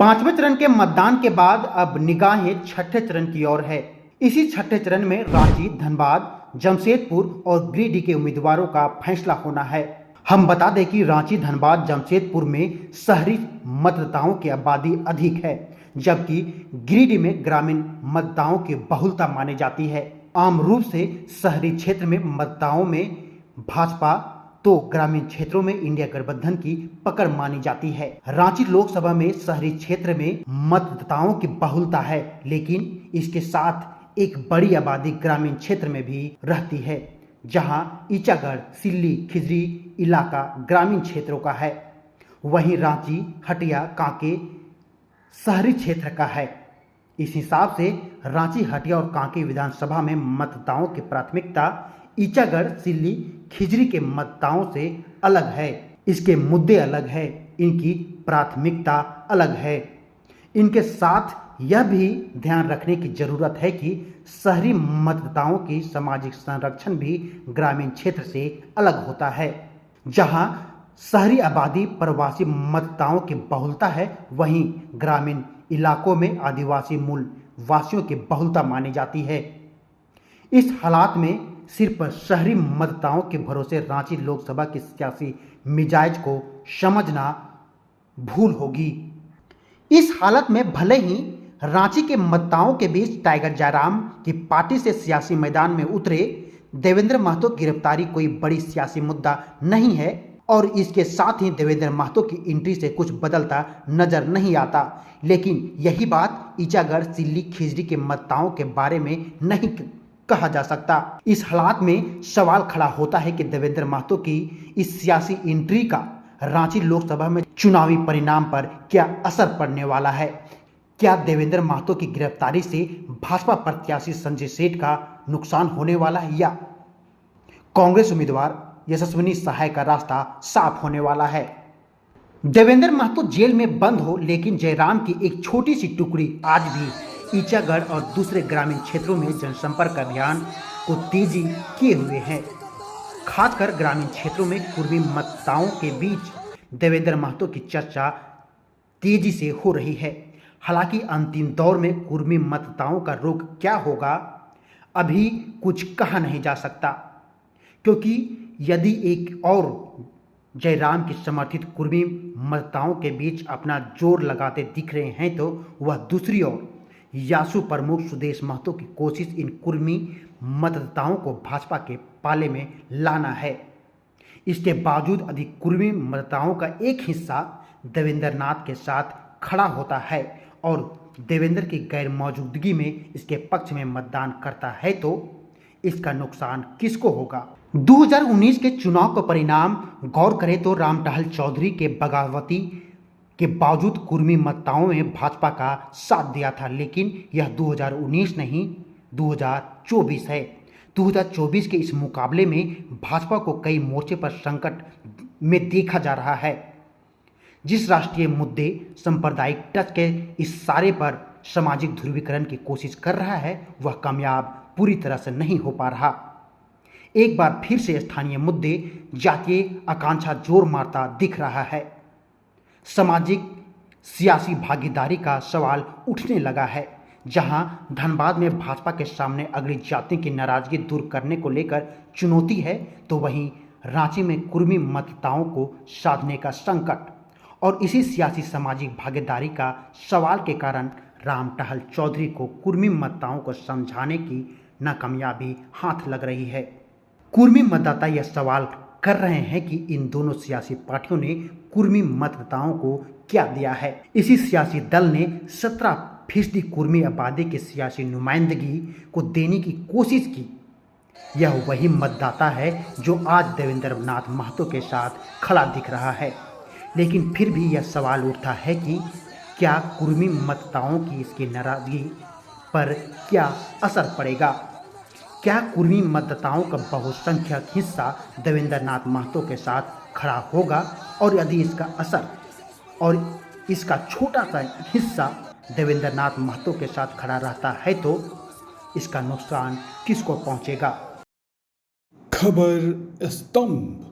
पांचवें चरण के मतदान के बाद अब निगाहें छठे चरण की ओर है। इसी छठे चरण में रांची, धनबाद, जमशेदपुर और गिरिडीह के उम्मीदवारों का फैसला होना है। हम बता दें कि रांची, धनबाद, जमशेदपुर में शहरी मतदाताओं की आबादी अधिक है, जबकि गिरिडीह में ग्रामीण मतदाताओं की बहुलता मानी जाती है। आम रूप से शहरी क्षेत्र में मतदाताओं में भाजपा तो ग्रामीण क्षेत्रों में इंडिया गठबंधन की पकड़ मानी जाती है। रांची लोकसभा में शहरी क्षेत्र में मतदाताओं की बहुलता है, लेकिन इसके साथ एक बड़ी आबादी ग्रामीण क्षेत्र में भी रहती है, जहां ईचागढ़, सिल्ली, खिजरी इलाका ग्रामीण क्षेत्रों का है। वहीं रांची, हटिया, कांके शहरी क्षेत्र का है। इस हिसाब से रांची, हटिया और कांके विधानसभा में मतदाताओं की प्राथमिकता ईचागढ़, सिल्ली, खिजरी के मतदाताओं से अलग है। इसके मुद्दे अलग है, इनकी प्राथमिकता अलग है। इनके साथ यह भी ध्यान रखने की जरूरत है कि शहरी मतदाताओं की सामाजिक संरक्षण भी ग्रामीण क्षेत्र से अलग होता है। जहां शहरी आबादी प्रवासी मतदाताओं की बहुलता है, वहीं ग्रामीण इलाकों में आदिवासी मूल वासियों की बहुलता मानी जाती है। इस हालात में सिर्फ शहरी मतदाताओं के भरोसे रांची लोकसभा की सियासी मिजाज को समझना भूल होगी। इस हालत में भले ही रांची के मतदाताओं के बीच टाइगर जयराम की पार्टी से सियासी मैदान में उतरे देवेंद्र महतो की गिरफ्तारी कोई बड़ी सियासी मुद्दा नहीं है, और इसके साथ ही देवेंद्र महतो की एंट्री से कुछ बदलता नजर नहीं आता, लेकिन यही बात ईचागढ़, सिल्ली, खिजरी के मतदाताओं के बारे में नहीं कहा जा सकता। इस हालात में सवाल खड़ा होता है कि देवेंद्र महतो की इस सियासी एंट्री का रांची लोकसभा में चुनावी परिणाम पर क्या असर पड़ने वाला है। क्या देवेंद्र महतो की गिरफ्तारी से भाजपा प्रत्याशी संजय सेठ का नुकसान होने वाला है, या कांग्रेस उम्मीदवार यशस्विनी सहाय का रास्ता साफ होने वाला है। देवेंद्र महतो जेल में बंद हो, लेकिन जयराम की एक छोटी सी टुकड़ी आज भी ईचागढ़ और दूसरे ग्रामीण क्षेत्रों में जनसंपर्क अभियान को तेजी किए हुए हैं। खासकर ग्रामीण क्षेत्रों में कुर्मी मतदाताओं के बीच देवेंद्र महतो की चर्चा तेजी से हो रही है। हालांकि अंतिम दौर में कुर्मी मतदाताओं का रुख क्या होगा, अभी कुछ कहा नहीं जा सकता, क्योंकि यदि एक और जयराम की समर्थित कुर्मी मतदाताओं के बीच अपना जोर लगाते दिख रहे हैं, तो वह दूसरी ओर यासू प्रमुख सुदेश महतो की कोशिश इन कुर्मी मतदाताओं को भाजपा के पाले में लाना है। इसके बावजूद अधिक कुर्मी मतदाताओं का एक हिस्सा देवेंद्र नाथ के साथ खड़ा होता है और देवेंद्र की गैर मौजूदगी में इसके पक्ष में मतदान करता है, तो इसका नुकसान किसको होगा। 2019 के चुनाव का परिणाम गौर करें तो रामटहल चौधरी के बगावती के बावजूद कुर्मी मतदाताओं में भाजपा का साथ दिया था, लेकिन यह 2019 नहीं 2024 है। 2024 के इस मुकाबले में भाजपा को कई मोर्चे पर संकट में देखा जा रहा है। जिस राष्ट्रीय मुद्दे सांप्रदायिक टच के इशारे पर सामाजिक ध्रुवीकरण की कोशिश कर रहा है, वह कामयाब पूरी तरह से नहीं हो पा रहा। एक बार फिर से स्थानीय मुद्दे, जातीय आकांक्षा जोर मारता दिख रहा है। सामाजिक सियासी भागीदारी का सवाल उठने लगा है। जहां धनबाद में भाजपा के सामने अगली जाति की नाराजगी दूर करने को लेकर चुनौती है, तो वहीं रांची में कुर्मी मतदाताओं को साधने का संकट और इसी सियासी सामाजिक भागीदारी का सवाल के कारण रामटहल चौधरी को कुर्मी मतदाताओं को समझाने की नाकामयाबी हाथ लग रही है। कुर्मी मतदाता यह सवाल कर रहे हैं कि इन दोनों सियासी पार्टियों ने कुर्मी मतदाताओं को क्या दिया है। इसी सियासी दल ने 17% कुर्मी आबादी की सियासी नुमाइंदगी को देने की कोशिश की। यह वही मतदाता है जो आज देवेंद्र नाथ महतो के साथ खड़ा दिख रहा है, लेकिन फिर भी यह सवाल उठता है कि क्या कुर्मी मतदाताओं की इसकी नाराजगी पर क्या असर पड़ेगा। क्या कुर्मी मतदाताओं का बहुसंख्यक हिस्सा देवेंद्र नाथ महतो के साथ खड़ा होगा, और यदि इसका असर और इसका छोटा सा हिस्सा देवेंद्र नाथ महतो के साथ खड़ा रहता है, तो इसका नुकसान किसको पहुंचेगा। खबर स्तंभ।